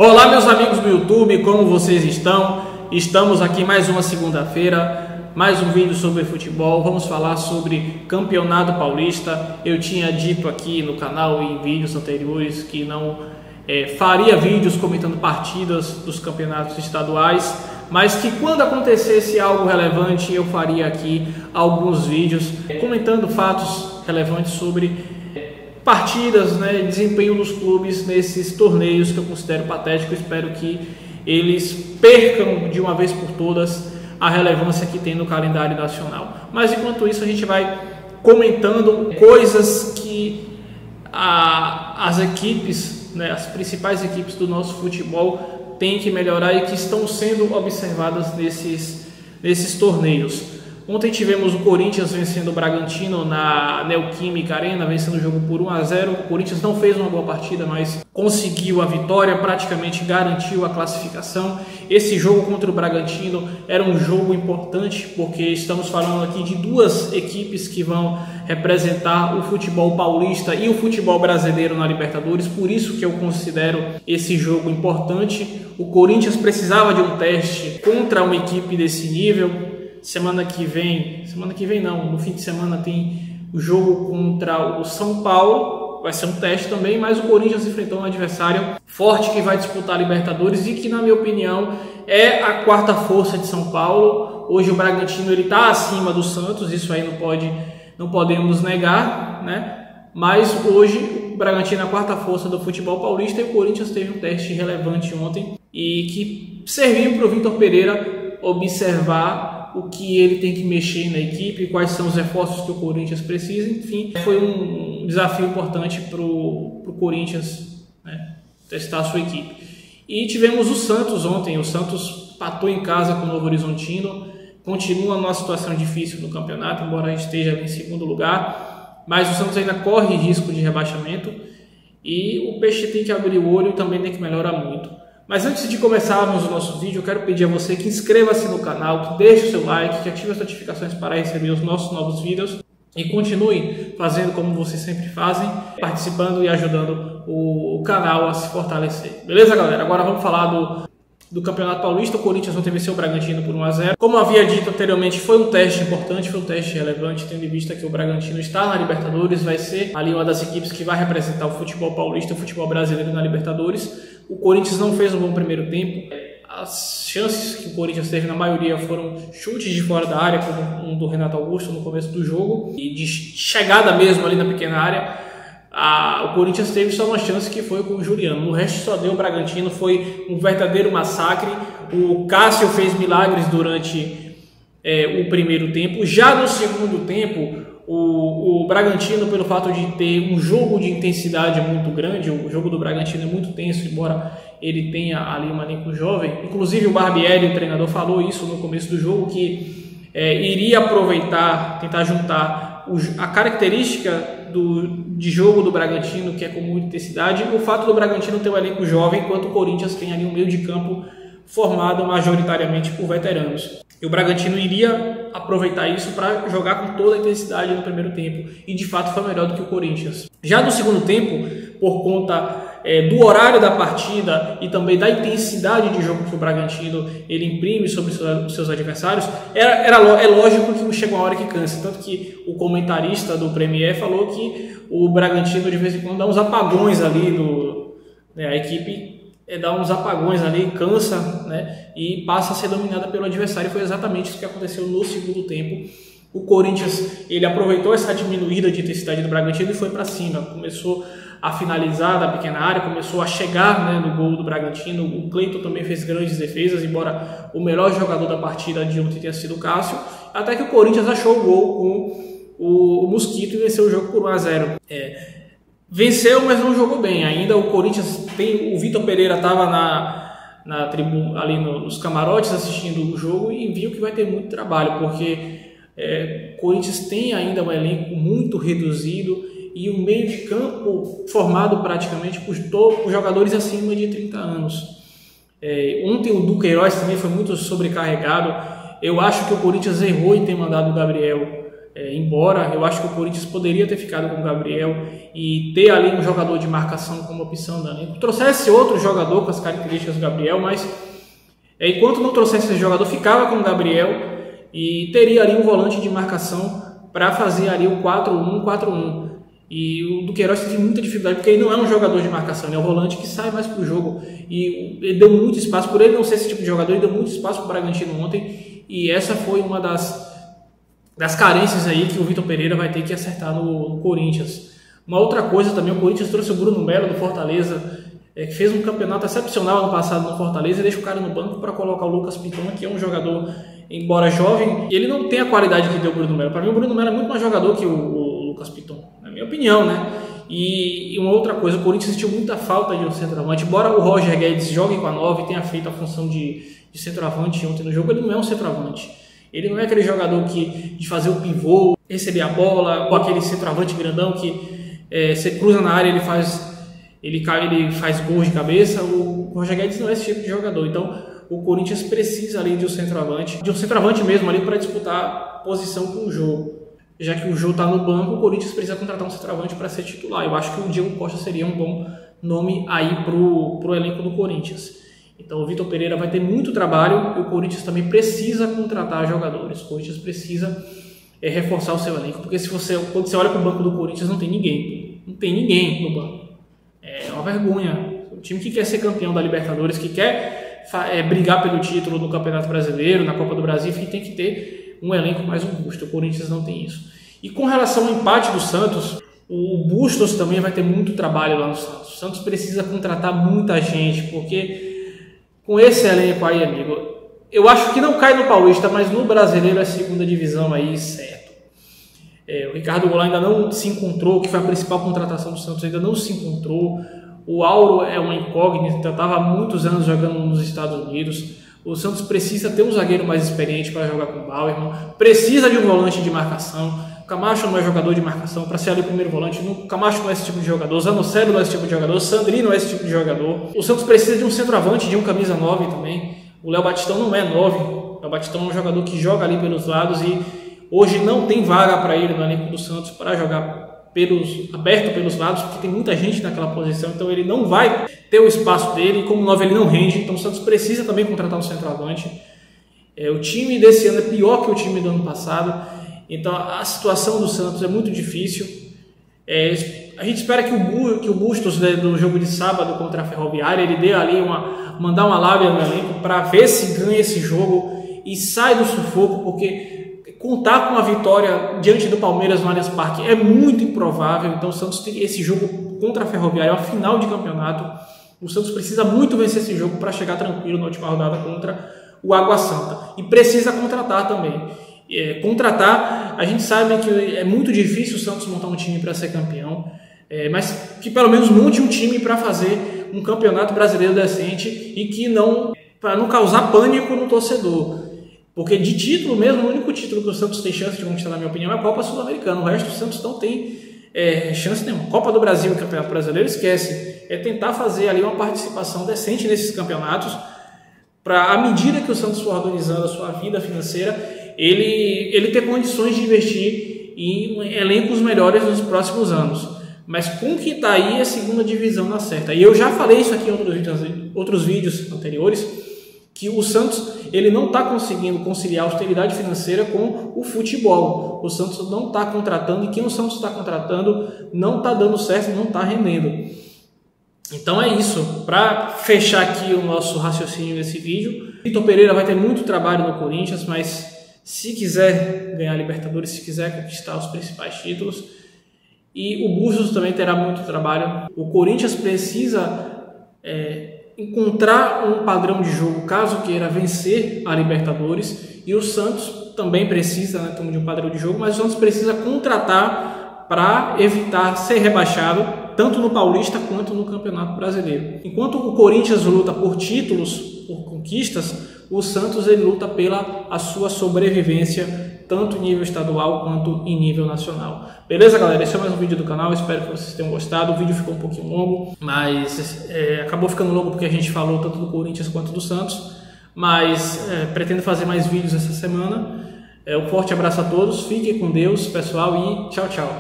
Olá meus amigos do YouTube, como vocês estão? Estamos aqui mais uma segunda-feira, mais um vídeo sobre futebol. Vamos falar sobre Campeonato Paulista. Eu tinha dito aqui no canal e em vídeos anteriores que não faria vídeos comentando partidas dos campeonatos estaduais, mas que quando acontecesse algo relevante eu faria aqui alguns vídeos comentando fatos relevantes sobre partidas, desempenho dos clubes nesses torneios que eu considero patético. Espero que eles percam de uma vez por todas a relevância que tem no calendário nacional. Mas enquanto isso a gente vai comentando coisas que as equipes, as principais equipes do nosso futebol têm que melhorar e que estão sendo observadas nesses torneios. Ontem tivemos o Corinthians vencendo o Bragantino na Neoquímica Arena, vencendo o jogo por 1-0. O Corinthians não fez uma boa partida, mas conseguiu a vitória, praticamente garantiu a classificação. Esse jogo contra o Bragantino era um jogo importante, porque estamos falando aqui de duas equipes que vão representar o futebol paulista e o futebol brasileiro na Libertadores, por isso que eu considero esse jogo importante. O Corinthians precisava de um teste contra uma equipe desse nível. Semana que vem não, no fim de semana tem o jogo contra o São Paulo, vai ser um teste também, mas o Corinthians enfrentou um adversário forte que vai disputar a Libertadores e que, na minha opinião, é a quarta força de São Paulo. Hoje o Bragantino está acima do Santos, isso aí não podemos negar, mas hoje o Bragantino é a quarta força do futebol paulista e o Corinthians teve um teste relevante ontem e que serviu para o Vitor Pereira observar o que ele tem que mexer na equipe, quais são os reforços que o Corinthians precisa. Enfim, foi um desafio importante para o Corinthians testar a sua equipe. E tivemos o Santos ontem. O Santos empatou em casa com o Novo Horizontino, continua numa situação difícil no campeonato, embora esteja em segundo lugar, mas o Santos ainda corre risco de rebaixamento e o Peixe tem que abrir o olho e também tem que melhorar muito. Mas antes de começarmos o nosso vídeo, eu quero pedir a você que inscreva-se no canal, que deixe o seu like, que ative as notificações para receber os nossos novos vídeos e continue fazendo como vocês sempre fazem, participando e ajudando o canal a se fortalecer. Beleza, galera? Agora vamos falar do Campeonato Paulista. O Corinthians ontem venceu o Bragantino por 1-0. Como eu havia dito anteriormente, foi um teste importante, foi um teste relevante, tendo em vista que o Bragantino está na Libertadores, vai ser ali uma das equipes que vai representar o futebol paulista, o futebol brasileiro na Libertadores. O Corinthians não fez um bom primeiro tempo. As chances que o Corinthians teve, na maioria, foram chutes de fora da área, como um do Renato Augusto no começo do jogo, e de chegada mesmo ali na pequena área. O Corinthians teve só uma chance, que foi com o Juliano. No resto só deu o Bragantino, foi um verdadeiro massacre. O Cássio fez milagres durante o primeiro tempo. Já no segundo tempo, o Bragantino, pelo fato de ter um jogo de intensidade muito grande, o jogo do Bragantino é muito tenso, embora ele tenha ali um elenco jovem. Inclusive o Barbieri, o treinador, falou isso no começo do jogo, que iria aproveitar, tentar juntar a característica de jogo do Bragantino, que é com muita intensidade, e o fato do Bragantino ter um elenco jovem, enquanto o Corinthians tem ali um meio de campo formado majoritariamente por veteranos. E o Bragantino iria aproveitar isso para jogar com toda a intensidade no primeiro tempo, e de fato foi melhor do que o Corinthians. Já no segundo tempo, por conta do horário da partida e também da intensidade de jogo que o Bragantino ele imprime sobre os seus adversários, é lógico que chega uma hora que cansa. Tanto que o comentarista do Premier falou que o Bragantino de vez em quando dá uns apagões ali, a equipe dá uns apagões ali, cansa, e passa a ser dominada pelo adversário. Foi exatamente isso que aconteceu no segundo tempo. O Corinthians ele aproveitou essa diminuída de intensidade do Bragantino e foi para cima, começou a finalizar da pequena área, começou a chegar no gol do Bragantino. O Cleiton também fez grandes defesas, embora o melhor jogador da partida de ontem tenha sido o Cássio, até que o Corinthians achou o gol com o Mosquito e venceu o jogo por 1-0. Venceu, mas não jogou bem ainda. O Corinthians o Vitor Pereira estava na tribuna, ali nos camarotes assistindo o jogo, e viu que vai ter muito trabalho, porque o Corinthians tem ainda um elenco muito reduzido e um meio de campo formado praticamente por jogadores acima de 30 anos. Ontem o Duqueiroz também foi muito sobrecarregado. Eu acho que o Corinthians errou em ter mandado o Gabriel embora. Eu acho que o Corinthians poderia ter ficado com o Gabriel e ter ali um jogador de marcação como opção da elenco. Trouxesse outro jogador com as características do Gabriel, mas enquanto não trouxesse esse jogador, ficava com o Gabriel e teria ali um volante de marcação para fazer ali o 4-1, 4-1. E o Duqueiroz teve muita dificuldade, porque ele não é um jogador de marcação, ele é um volante que sai mais para o jogo. E ele deu muito espaço, por ele não ser esse tipo de jogador, ele deu muito espaço para o Bragantino ontem. E essa foi uma das carências aí que o Vitor Pereira vai ter que acertar no Corinthians. Uma outra coisa também, o Corinthians trouxe o Bruno Melo do Fortaleza, que fez um campeonato excepcional ano passado no Fortaleza, e deixa o cara no banco para colocar o Lucas Piton, que é um jogador, embora jovem, ele não tem a qualidade que deu o Bruno Melo. Para mim, o Bruno Melo é muito mais jogador que o Lucas Piton, na minha opinião, né? E uma outra coisa, o Corinthians sentiu muita falta de um centroavante. Embora o Roger Guedes jogue com a 9 e tenha feito a função de centroavante ontem no jogo, ele não é um centroavante. Ele não é aquele jogador de fazer o pivô, receber a bola, ou aquele centroavante grandão que você cruza na área e ele faz gols de cabeça. O Roger Guedes não é esse tipo de jogador. Então o Corinthians precisa ali de um centroavante mesmo ali para disputar posição com o jogo. Já que o Jô está no banco, o Corinthians precisa contratar um centroavante para ser titular. Eu acho que o Diego Costa seria um bom nome aí pro elenco do Corinthians. Então o Vitor Pereira vai ter muito trabalho e o Corinthians também precisa contratar jogadores. O Corinthians precisa reforçar o seu elenco, porque quando você olha para o banco do Corinthians, não tem ninguém. Não tem ninguém no banco. É uma vergonha. O time que quer ser campeão da Libertadores, que quer brigar pelo título no Campeonato Brasileiro, na Copa do Brasil, tem que ter um elenco mais robusto. O Corinthians não tem isso. E com relação ao empate do Santos, o Bustos também vai ter muito trabalho lá no Santos. O Santos precisa contratar muita gente, porque com esse elenco aí, amigo, eu acho que não cai no Paulista, mas no Brasileiro é segunda divisão aí, certo. O Ricardo Goulart ainda não se encontrou, que foi a principal contratação do Santos, ainda não se encontrou. O Auro é uma incógnita, estava há muitos anos jogando nos Estados Unidos. O Santos precisa ter um zagueiro mais experiente para jogar com o Bauerman, precisa de um volante de marcação. O Camacho não é jogador de marcação para ser ali o primeiro volante. O Camacho não é esse tipo de jogador, o Zanocelo não é esse tipo de jogador, o Sandri não é esse tipo de jogador. O Santos precisa de um centroavante, de um camisa 9 também. O Léo Batistão não é 9, o Léo Batistão é um jogador que joga ali pelos lados e hoje não tem vaga para ele no elenco do Santos para jogar aberto pelos lados, porque tem muita gente naquela posição, então ele não vai ter o espaço dele, e como 9 ele não rende, então o Santos precisa também contratar um centroavante. O time desse ano é pior que o time do ano passado, então a situação do Santos é muito difícil. A gente espera que o Bustos, do jogo de sábado contra a Ferroviária, ele dê ali mandar uma lábia no elenco para ver se ganha esse jogo e sai do sufoco, porque contar com a vitória diante do Palmeiras no Allianz Parque é muito improvável. Então o Santos tem esse jogo contra a Ferroviária, é uma final de campeonato. O Santos precisa muito vencer esse jogo para chegar tranquilo na última rodada contra o Água Santa. E precisa contratar também. A gente sabe que é muito difícil o Santos montar um time para ser campeão, mas que pelo menos monte um time para fazer um campeonato brasileiro decente e que para não causar pânico no torcedor. Porque de título mesmo, o único título que o Santos tem chance de conquistar, na minha opinião, é a Copa Sul-Americana. O resto do Santos não tem chance nenhuma. Copa do Brasil e Campeonato Brasileiro, esquece. É tentar fazer ali uma participação decente nesses campeonatos, para, à medida que o Santos for organizando a sua vida financeira, ele ter condições de investir em elencos melhores nos próximos anos. Mas com o que está aí, a segunda divisão não acerta. E eu já falei isso aqui em outros vídeos anteriores, que o Santos ele não está conseguindo conciliar a austeridade financeira com o futebol. O Santos não está contratando, e quem o Santos está contratando não está dando certo, não está rendendo. Então é isso. Para fechar aqui o nosso raciocínio nesse vídeo, Vitor Pereira vai ter muito trabalho no Corinthians, mas se quiser ganhar a Libertadores, se quiser conquistar os principais títulos, e o Bustos também terá muito trabalho. O Corinthians precisa encontrar um padrão de jogo caso queira vencer a Libertadores, e o Santos também precisa, de um padrão de jogo, mas o Santos precisa contratar para evitar ser rebaixado tanto no Paulista quanto no Campeonato Brasileiro. Enquanto o Corinthians luta por títulos, por conquistas, o Santos ele luta pela a sua sobrevivência, tanto em nível estadual quanto em nível nacional. Beleza, galera? Esse é mais um vídeo do canal, espero que vocês tenham gostado. O vídeo ficou um pouquinho longo, mas acabou ficando longo porque a gente falou tanto do Corinthians quanto do Santos, mas pretendo fazer mais vídeos essa semana. Um forte abraço a todos, fiquem com Deus, pessoal, e tchau, tchau.